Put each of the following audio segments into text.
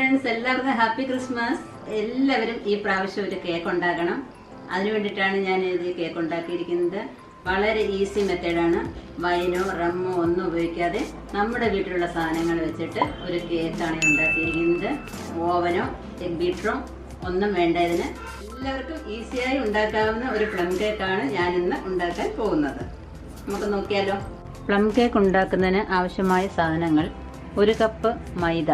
Friends, എല്ലാവർക്കും happy Christmas. എല്ലാവരും ഈ പ്രാവശ്യം ഒരു കേക്ക് ഉണ്ടാക്കണം. അതിനു വേണ്ടിയിട്ടാണ് ഞാൻ ഇത് കേക്ക് ഉണ്ടാക്കിയിരിക്കുന്നത്. വളരെ ഈസി മെത്തേഡാണ്. വൈനോ റമ്മോ ഒന്നും ഉപയോഗിക്കാതെ നമ്മുടെ വീട്ടിലുള്ള സാധനങ്ങൾ വെച്ചിട്ട് ഒരു കേക്കാണ് ഉണ്ടാക്കിയിരിക്കുന്നത്. ഓവനോ എഗ് ബീറ്ററോ ഒന്നും വേണ്ട. ഇതിന് എല്ലാവർക്കും ഈസിയായി ഉണ്ടാക്കാവുന്ന ഒരു പ്ലം കേക്കാണ് ഞാനിന്ന് ഉണ്ടാക്കാൻ പോകുന്നത്. നമുക്ക് നോക്കിയാലോ. പ്ലം കേക്ക് ഉണ്ടാക്കുന്നതിന് ആവശ്യമായ സാധനങ്ങൾ: 1 കപ്പ് മൈദ,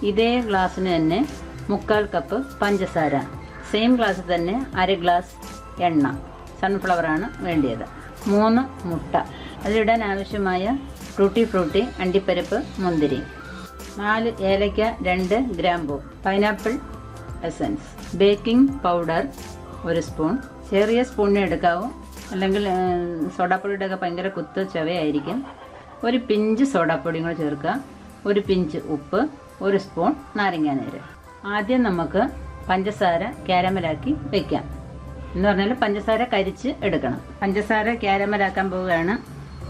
ഇതേ ഗ്ലാസ്സിന് തന്നെ 3/4 കപ്പ് പഞ്ചസാര, സെയിം ഗ്ലാസ്സിൽ തന്നെ 1/2 ഗ്ലാസ് എണ്ണ, സൺഫ്ലവറാണ് വേണ്ടിയത്, 3 മുട്ട, അതിലിടാൻ ആവശ്യമായ ടൂട്ടി ഫ്രൂട്ടി, അണ്ടിപ്പരിപ്പ്, മുന്തിരി, 4 ഏലക്ക, 2 ഗ്രാമ്പൂ, pineapple essence, baking powder 1 spoon, ചെറിയ സ്പൂണിനെ എടുക്കാവൂ, അല്ലെങ്കിൽ സോഡാപ്പൊടിയുടെ ഒക്കെ ഭയങ്കര കുത്ത് ചവയായിരിക്കും. 1 പിഞ്ച് സോഡാപ്പൊടിയും കൂടെ ചേർക്കുക, 1 പിഞ്ച് ഉപ്പ്, 1 സ്പൂൺ നാരങ്ങാനീര്. ആദ്യം നമുക്ക് പഞ്ചസാര ക്യാരമലാക്കി വെക്കാം. എന്ന് പറഞ്ഞാൽ പഞ്ചസാര കരിച്ച് എടുക്കണം. പഞ്ചസാര ക്യാരമലാക്കാൻ പോവുകയാണ്.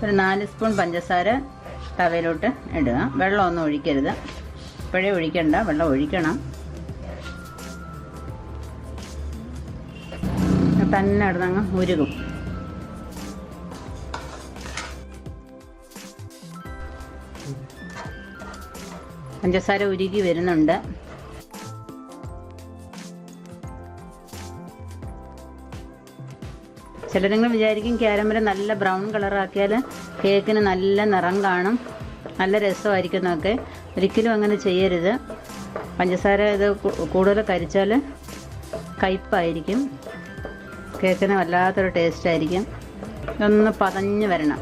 ഒരു 4 സ്പൂൺ പഞ്ചസാര തവയിലോട്ട് ഇടുക. വെള്ളമൊന്നും ഒഴിക്കരുത്. ഇപ്പോഴേ ഒഴിക്കണ്ട, വെള്ളം ഒഴിക്കണം. തന്നെ ഇടുന്നങ്ങ് ഉരുകും. പഞ്ചസാര ഉരുകി വരുന്നുണ്ട്. ചിലരെങ്കിലും വിചാരിക്കും ക്യാരമൽ നല്ല ബ്രൗൺ കളറാക്കിയാൽ കേക്കിന് നല്ല നിറം കാണും, നല്ല രസമായിരിക്കും എന്നൊക്കെ. ഒരിക്കലും അങ്ങനെ ചെയ്യരുത്. പഞ്ചസാര ഇത് കൂടുതൽ കരിച്ചാൽ കയ്പ്പായിരിക്കും, കേക്കിന് വല്ലാത്തൊരു ടേസ്റ്റായിരിക്കും. ഇതൊന്ന് പതഞ്ഞ് വരണം.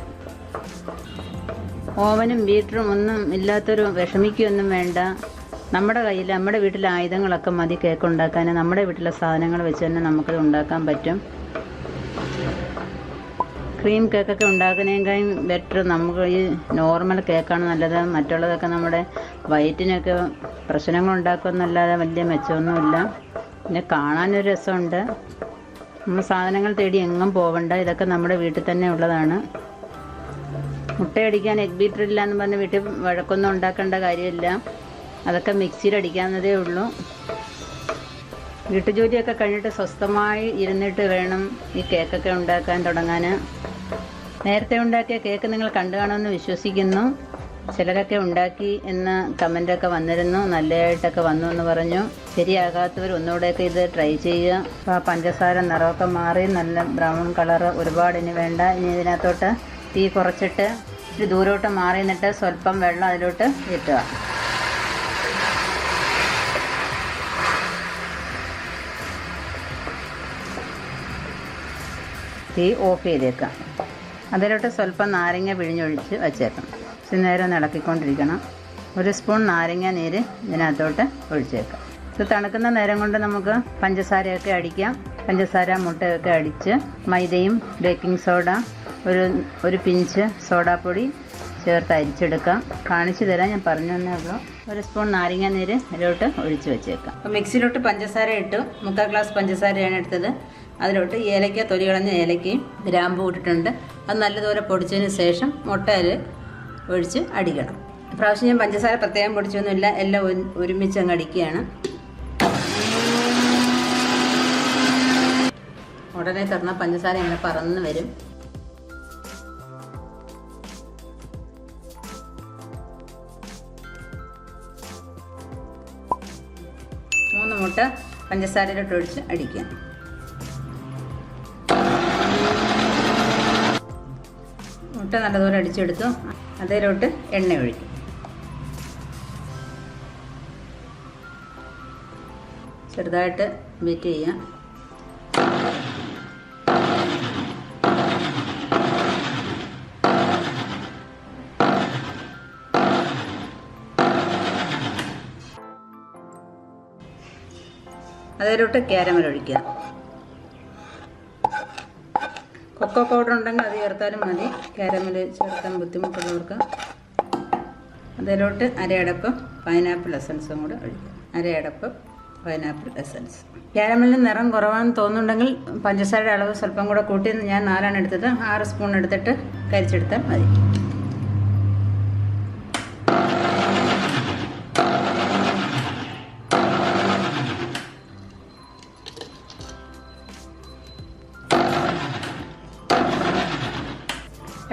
ഓവനും ബീറ്ററും ഒന്നും ഇല്ലാത്തൊരു വിഷമിക്കൊന്നും വേണ്ട. നമ്മുടെ കയ്യിൽ നമ്മുടെ വീട്ടിലെ ആയുധങ്ങളൊക്കെ മതി കേക്ക് ഉണ്ടാക്കാൻ. നമ്മുടെ വീട്ടിലെ സാധനങ്ങൾ വെച്ച് തന്നെ നമുക്കത് ഉണ്ടാക്കാൻ പറ്റും. ക്രീം കേക്കൊക്കെ ഉണ്ടാക്കുന്നതിനേക്കാളും ബെറ്റർ നമുക്ക് ഈ നോർമൽ കേക്കാണ് നല്ലത്. മറ്റുള്ളതൊക്കെ നമ്മുടെ വയറ്റിനൊക്കെ പ്രശ്നങ്ങൾ ഉണ്ടാക്കുമെന്നല്ലാതെ വലിയ മെച്ചമൊന്നുമില്ല. പിന്നെ കാണാനൊരു രസമുണ്ട്. നമ്മൾ സാധനങ്ങൾ തേടി എങ്ങും പോവണ്ട. ഇതൊക്കെ നമ്മുടെ വീട്ടിൽ തന്നെ ഉള്ളതാണ്. മുട്ടയടിക്കാൻ എഗ് ബീറ്റർ ഇല്ല എന്ന് പറഞ്ഞ് വീട്ടിൽ വഴക്കൊന്നും ഉണ്ടാക്കേണ്ട കാര്യമില്ല. അതൊക്കെ മിക്സിയിൽ അടിക്കാവുന്നതേ ഉള്ളൂ. വീട്ടുജോലിയൊക്കെ കഴിഞ്ഞിട്ട് സ്വസ്ഥമായി ഇരുന്നിട്ട് വേണം ഈ കേക്കൊക്കെ ഉണ്ടാക്കാൻ തുടങ്ങാൻ. നേരത്തെ ഉണ്ടാക്കിയ കേക്ക് നിങ്ങൾ കണ്ടു കാണുമെന്ന് വിശ്വസിക്കുന്നു. ചിലരൊക്കെ ഉണ്ടാക്കി എന്ന് കമൻ്റൊക്കെ വന്നിരുന്നു, നല്ലതായിട്ടൊക്കെ വന്നു എന്ന് പറഞ്ഞു. ശരിയാകാത്തവർ ഒന്നുകൂടെയൊക്കെ ഇത് ട്രൈ ചെയ്യുക. അപ്പോൾ പഞ്ചസാര നിറമൊക്കെ മാറി നല്ല ബ്രൗൺ കളറ് ഒരുപാട് ഇനി വേണ്ട. ഇനി ഇതിനകത്തോട്ട് തീ കുറച്ചിട്ട് ഇത്തിരി ദൂരോട്ട് മാറി നിന്നിട്ട് സ്വല്പം വെള്ളം അതിലോട്ട് ഇട്ടുക. തീ ഓഫ് ചെയ്തേക്കാം. അതിലോട്ട് സ്വല്പം നാരങ്ങ പിഴിഞ്ഞൊഴിച്ച് വച്ചേക്കണം. ഇച്ചിരി നേരം ഇളക്കിക്കൊണ്ടിരിക്കണം. 1 സ്പൂൺ നാരങ്ങ നീര് ഇതിനകത്തോട്ട് ഒഴിച്ചേക്കാം. ഇത് തണുക്കുന്ന നേരം കൊണ്ട് നമുക്ക് പഞ്ചസാരയൊക്കെ അടിക്കാം. പഞ്ചസാര മുട്ടയൊക്കെ അടിച്ച് മൈദയും ബേക്കിംഗ് സോഡ, ഒരു പിഞ്ച് സോഡാപ്പൊടി ചേർത്ത് അരിച്ചെടുക്കാം. കാണിച്ചു തരാം, ഞാൻ പറഞ്ഞു തന്നേ ഉള്ളൂ. 1 സ്പൂൺ നാരങ്ങ നീര് ഇതിലോട്ട് ഒഴിച്ച് വെച്ചേക്കാം. അപ്പോൾ മിക്സിയിലോട്ട് പഞ്ചസാര ഇട്ടു. 3/4 ഗ്ലാസ് പഞ്ചസാരയാണ് എടുത്തത്. അതിലോട്ട് ഏലക്ക, തൊലി കളഞ്ഞ ഏലക്കയും ഗ്രാമ്പൂ ഇട്ടിട്ടുണ്ട്. അത് നല്ലതുപോലെ പൊടിച്ചതിന് ശേഷം മുട്ടയിൽ ഒഴിച്ച് അടിക്കണം. ഇപ്രാവശ്യം ഞാൻ പഞ്ചസാര പ്രത്യേകം പൊടിച്ചൊന്നുമില്ല, എല്ലാം ഒരുമിച്ച് അങ്ങ് അടിക്കുകയാണ്. ഉടനെ തുറന്നാൽ പഞ്ചസാര ഇങ്ങനെ പറന്ന് വരും. മുട്ട പഞ്ചസാരയിലോട്ട് ഒഴിച്ച് അടിക്കുക. മുട്ട നല്ലതുപോലെ അടിച്ചെടുത്തു. അതിലോട്ട് എണ്ണ ഒഴിക്കും. ചെറുതായിട്ട് ബീറ്റ് ചെയ്യാം. അതിലോട്ട് ക്യാരമൽ ഒഴിക്കുക. കൊക്കോ പൗഡർ ഉണ്ടെങ്കിൽ അത് ചേർത്താലും മതി. ക്യാരമൽ ചേർക്കാൻ ബുദ്ധിമുട്ടുള്ളവർക്ക്. അതിലോട്ട് 1/2 അടപ്പ് പൈനാപ്പിൾ എസൻസും കൂടെ ഒഴിക്കുക. 1/2 അടപ്പ് പൈനാപ്പിൾ എസൻസ്. ക്യാരമലിന് നിറം കുറവാണെന്ന് തോന്നുന്നുണ്ടെങ്കിൽ പഞ്ചസാരയുടെ അളവ് സ്വല്പം കൂടെ കൂട്ടി. ഞാൻ 4 എടുത്തത്. 6 സ്പൂൺ എടുത്തിട്ട് കരിച്ചെടുത്താൽ മതി.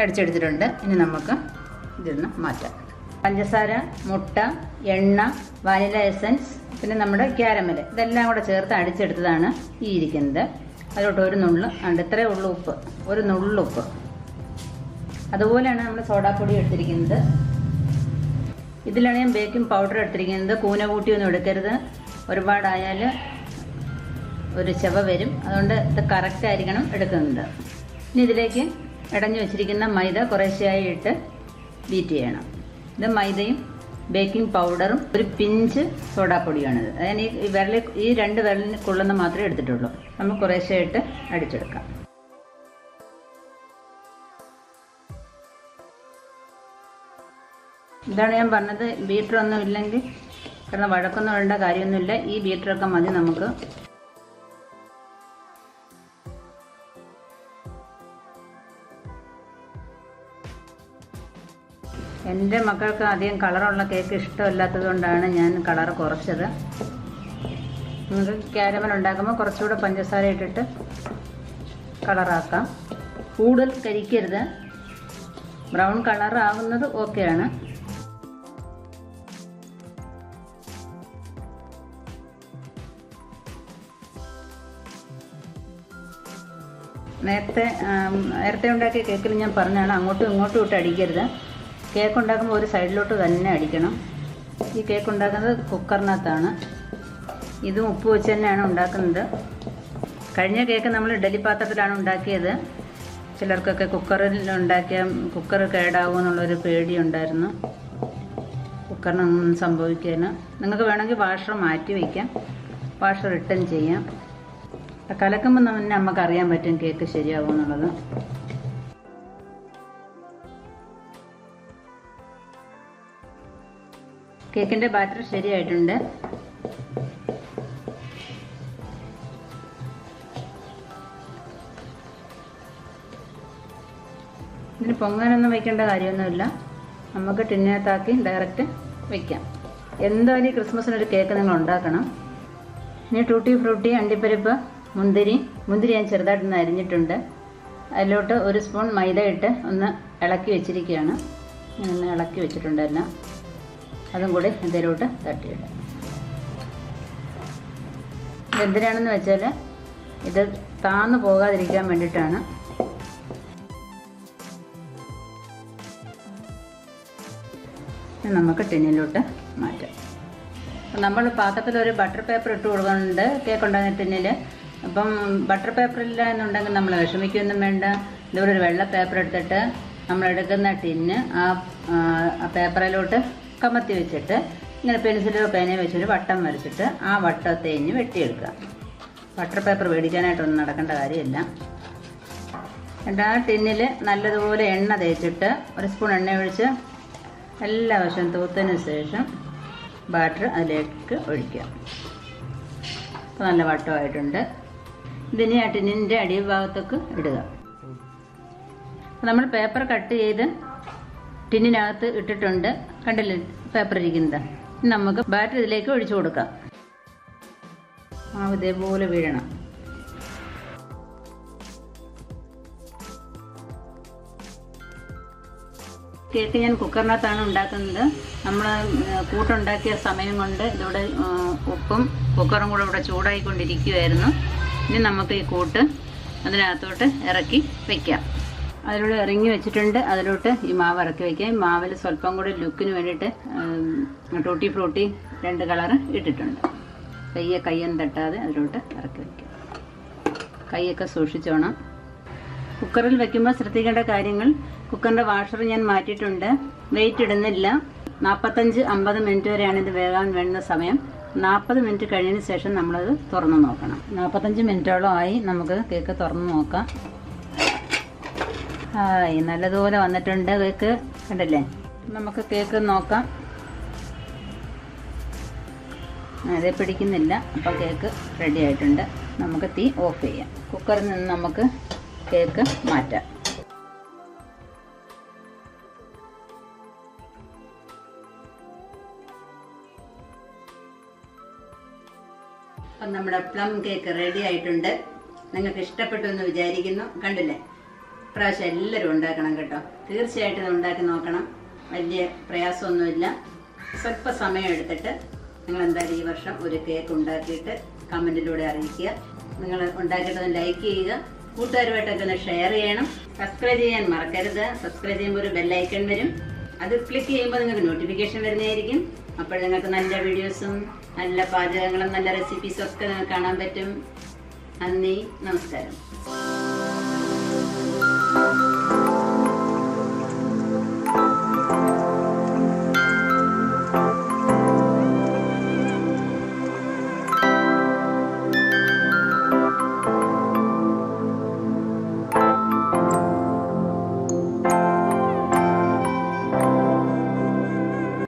അടിച്ചെടുത്തിട്ടുണ്ട്. ഇനി നമുക്ക് ഇതിന്ന് മാറ്റാം. പഞ്ചസാര, മുട്ട, എണ്ണ, വാനില എസൻസ്, പിന്നെ നമ്മുടെ ക്യാരമൽ, ഇതെല്ലാം കൂടെ ചേർത്ത് അടിച്ചെടുത്തതാണ് ഈ ഇരിക്കുന്നത്. അതിലോട്ട് ഒരു നുള്ള് ഇത്രയേ ഉള്ളൂ ഉപ്പ്, ഒരു നുള്ളുപ്പ്. അതുപോലെയാണ് നമ്മൾ സോഡാപ്പൊടി എടുത്തിരിക്കുന്നത്. ഇതിലാണ് ഞാൻ ബേക്കിംഗ് പൗഡർ എടുത്തിരിക്കുന്നത്. കൂന കൂട്ടിയൊന്നും എടുക്കരുത്, ഒരുപാടായാൽ ഒരു ചെവ വരും. അതുകൊണ്ട് ഇത് കറക്റ്റ് ആയിരിക്കണം എടുക്കുന്നത്. ഇനി ഇതിലേക്ക് ഇടഞ്ഞു വെച്ചിരിക്കുന്ന മൈദ കുറേശ്ശെയായി ഇട്ട് ബീറ്റ് ചെയ്യണം. ഇത് മൈദയും ബേക്കിംഗ് പൗഡറും ഒരു പിഞ്ച് സോഡാപ്പൊടിയാണിത്. അതായത് ഈ രണ്ട് വിരലിന് കൊള്ളുന്ന മാത്രമേ എടുത്തിട്ടുള്ളൂ. നമുക്ക് കുറേശ്ശെയായിട്ട് അടിച്ചെടുക്കാം. ഇതാണ് ഞാൻ പറഞ്ഞത്, ബീറ്ററൊന്നും ഇല്ലെങ്കിൽ കാരണം വഴക്കൊന്നും വേണ്ട കാര്യമൊന്നുമില്ല. ഈ ബീറ്ററൊക്കെ മതി നമുക്ക്. എൻ്റെ മക്കൾക്ക് അധികം കളറുള്ള കേക്ക് ഇഷ്ടമില്ലാത്തത് കൊണ്ടാണ് ഞാൻ കളർ കുറച്ചത്. നിങ്ങൾക്ക് ക്യാരമൽ ഉണ്ടാക്കുമ്പോൾ കുറച്ചുകൂടെ പഞ്ചസാര ഇട്ടിട്ട് കളറാക്കാം. കൂടുതൽ കരിക്കരുത്, ബ്രൗൺ കളർ ആവുന്നത് ഓക്കെയാണ്. നേരത്തെ ഉണ്ടാക്കിയ കേക്കിൽ ഞാൻ പറഞ്ഞാണ് അങ്ങോട്ടും ഇങ്ങോട്ടും ഇട്ട് അടിക്കരുത്. കേക്ക് ഉണ്ടാക്കുമ്പോൾ ഒരു സൈഡിലോട്ട് തന്നെ അടിക്കണം. ഈ കേക്ക് ഉണ്ടാക്കുന്നത് കുക്കറിനകത്താണ്. ഇതും ഉപ്പ് വെച്ച് തന്നെയാണ് ഉണ്ടാക്കുന്നത്. കഴിഞ്ഞ കേക്ക് നമ്മൾ ഇഡലി പാത്രത്തിലാണ് ഉണ്ടാക്കിയത്. ചിലർക്കൊക്കെ കുക്കറിൽ ഉണ്ടാക്കിയ കുക്കർ കേടാവുമെന്നുള്ളൊരു പേടിയുണ്ടായിരുന്നു. കുക്കറിനൊന്നും സംഭവിക്കുകയില്ല. നിങ്ങൾക്ക് വേണമെങ്കിൽ വാഷർ മാറ്റി വയ്ക്കാം, വാഷർ റിട്ടേൺ ചെയ്യാം. കലക്കുമ്പോൾ തന്നെ നമുക്കറിയാൻ പറ്റും കേക്ക് ശരിയാവുമെന്നുള്ളത്. കേക്കിൻ്റെ ബാറ്റർ ശരിയായിട്ടുണ്ട്. ഇതിന് പൊങ്ങാനൊന്നും വയ്ക്കേണ്ട കാര്യമൊന്നുമില്ല. നമുക്ക് ടിന്നകത്താക്കി ഡയറക്റ്റ് വയ്ക്കാം. എന്തായാലും ഈ ക്രിസ്മസിനൊരു കേക്ക് നിങ്ങൾ ഉണ്ടാക്കണം. ഇനി ടൂട്ടി ഫ്രൂട്ടി, അണ്ടിപ്പരിപ്പ്, മുന്തിരി ഞാൻ ചെറുതായിട്ടൊന്ന് അരിഞ്ഞിട്ടുണ്ട്. അതിലോട്ട് ഒരു സ്പൂൺ മൈദ ഇട്ട് ഒന്ന് ഇളക്കി വെച്ചിരിക്കുകയാണ്. ഒന്ന് ഇളക്കി വെച്ചിട്ടുണ്ടെല്ലാം അതും കൂടി ഇതിലോട്ട് തട്ടിയിടാം. ഇതെന്തിനാണെന്ന് വെച്ചാൽ ഇത് താന്നു പോകാതിരിക്കാൻ വേണ്ടിയിട്ടാണ്. നമുക്ക് ടിന്നിലോട്ട് മാറ്റാം. നമ്മൾ പാത്രത്തിൽ ഒരു ബട്ടർ പേപ്പർ ഇട്ട് കൊടുക്കുന്നുണ്ട് കേക്ക് ഉണ്ടാകുന്ന ടിന്നിൽ. അപ്പം ബട്ടർ പേപ്പർ ഇല്ല എന്നുണ്ടെങ്കിൽ നമ്മൾ വിഷമിക്കൊന്നും വേണ്ട. ഇതുപോലെ ഒരു വെള്ള പേപ്പർ എടുത്തിട്ട് നമ്മൾ എടുക്കുന്ന ടിന്ന് ആ പേപ്പറിലോട്ട് കമത്തി വെച്ചിട്ട് ഇങ്ങനെ പെൻസിലോ പേനയോ വെച്ചൊരു വട്ടം വരച്ചിട്ട് ആ വട്ടത്തെ ഇഞ്ഞ് വെട്ടിയെടുക്കുക. ബട്ടർ പേപ്പർ മേടിക്കാനായിട്ടൊന്നും നടക്കേണ്ട കാര്യമില്ല. എന്നിട്ട് ആ ടിന്നിൽ നല്ലതുപോലെ എണ്ണ തേച്ചിട്ട് ഒരു സ്പൂൺ എണ്ണ ഒഴിച്ച് എല്ലാ വശവും തൂത്തതിന് ശേഷം ബാറ്റർ അതിലേക്ക് ഒഴിക്കുക. അപ്പോൾ നല്ല വട്ടമായിട്ടുണ്ട്. ഇതിനെ ആ ടിന്നിൻ്റെ അടിഭാഗത്തേക്ക് ഇടുക. നമ്മൾ പേപ്പർ കട്ട് ചെയ്ത് ടിന്നിനകത്ത് ഇട്ടിട്ടുണ്ട്. കണ്ടില്ലേ പേപ്പർ ഇരിക്കുന്നത്. നമുക്ക് ബാറ്റർ ഇതിലേക്ക് ഒഴിച്ചു കൊടുക്കാം. മാവ് ഇതേപോലെ വീഴണം. കേക്ക് ഞാൻ കുക്കറിനകത്താണ് ഉണ്ടാക്കുന്നത്. നമ്മൾ കൂട്ടുണ്ടാക്കിയ സമയം കൊണ്ട് ഇതിവിടെ ഉപ്പും കുക്കറും കൂടെ ഇവിടെ ചൂടായിക്കൊണ്ടിരിക്കുകയായിരുന്നു. ഇനി നമുക്ക് ഈ കൂട്ട് അതിനകത്തോട്ട് ഇറക്കി വയ്ക്കാം. അതിലൂടെ ഇറങ്ങി വെച്ചിട്ടുണ്ട്. അതിലോട്ട് ഈ മാവ് ഇറക്കി വയ്ക്കാം. ഈ മാവിൽ സ്വല്പം കൂടി ലുക്കിന് വേണ്ടിയിട്ട് ടൂട്ടി ഫ്രൂട്ടി 2 കളറ് ഇട്ടിട്ടുണ്ട്. കയ്യൊന്നും തട്ടാതെ അതിലോട്ട് ഇറക്കി വയ്ക്കാം. കൈയൊക്കെ സൂക്ഷിച്ചോണം. കുക്കറിൽ വെക്കുമ്പോൾ ശ്രദ്ധിക്കേണ്ട കാര്യങ്ങൾ, കുക്കറിൻ്റെ വാഷർ ഞാൻ മാറ്റിയിട്ടുണ്ട്. വെയിറ്റ് ഇടുന്നില്ല. 45-50 മിനിറ്റ് വരെയാണ് ഇത് വേകാൻ വേണ്ടുന്ന സമയം. 40 മിനിറ്റ് കഴിഞ്ഞതിന് ശേഷം നമ്മളത് തുറന്ന് നോക്കണം. 45 മിനിറ്റോളം ആയി. നമുക്ക് കേക്ക് തുറന്ന് നോക്കാം. ഹായ്, നല്ലതുപോലെ വന്നിട്ടുണ്ട് കേക്ക്. കണ്ടല്ലേ? നമുക്ക് കേക്ക് നോക്കാം. അതേ പിടിക്കുന്നില്ല. അപ്പോൾ കേക്ക് റെഡി ആയിട്ടുണ്ട്. നമുക്ക് തീ ഓഫ് ചെയ്യാം. കുക്കറിൽ നിന്ന് നമുക്ക് കേക്ക് മാറ്റാം. അപ്പം നമ്മുടെ പ്ലം കേക്ക് റെഡി ആയിട്ടുണ്ട്. നിങ്ങൾക്ക് ഇഷ്ടപ്പെട്ടു എന്ന് വിചാരിക്കുന്നു. കണ്ടില്ലേ? പ്രാവശ്യം എല്ലാവരും ഉണ്ടാക്കണം കേട്ടോ. തീർച്ചയായിട്ടും ഇത് ഉണ്ടാക്കി നോക്കണം. വലിയ പ്രയാസമൊന്നുമില്ല. സ്വല്പ സമയം എടുത്തിട്ട് നിങ്ങൾ എന്തായാലും ഈ വർഷം ഒരു കേക്ക് ഉണ്ടാക്കിയിട്ട് കമൻറ്റിലൂടെ അറിയിക്കുക. നിങ്ങൾ ഉണ്ടാക്കിയിട്ട് ലൈക്ക് ചെയ്യുക, കൂട്ടുകാരുമായിട്ടൊക്കെ ഒന്ന് ഷെയർ ചെയ്യണം. സബ്സ്ക്രൈബ് ചെയ്യാൻ മറക്കരുത്. സബ്സ്ക്രൈബ് ചെയ്യുമ്പോൾ ഒരു ബെല്ലൈക്കൺ വരും, അത് ക്ലിക്ക് ചെയ്യുമ്പോൾ നിങ്ങൾക്ക് നോട്ടിഫിക്കേഷൻ വരുന്നതായിരിക്കും. അപ്പോൾ നിങ്ങൾക്ക് നല്ല വീഡിയോസും നല്ല പാചകങ്ങളും നല്ല റെസിപ്പീസും ഒക്കെ നിങ്ങൾക്ക് കാണാൻ പറ്റും. നന്ദി, നമസ്കാരം.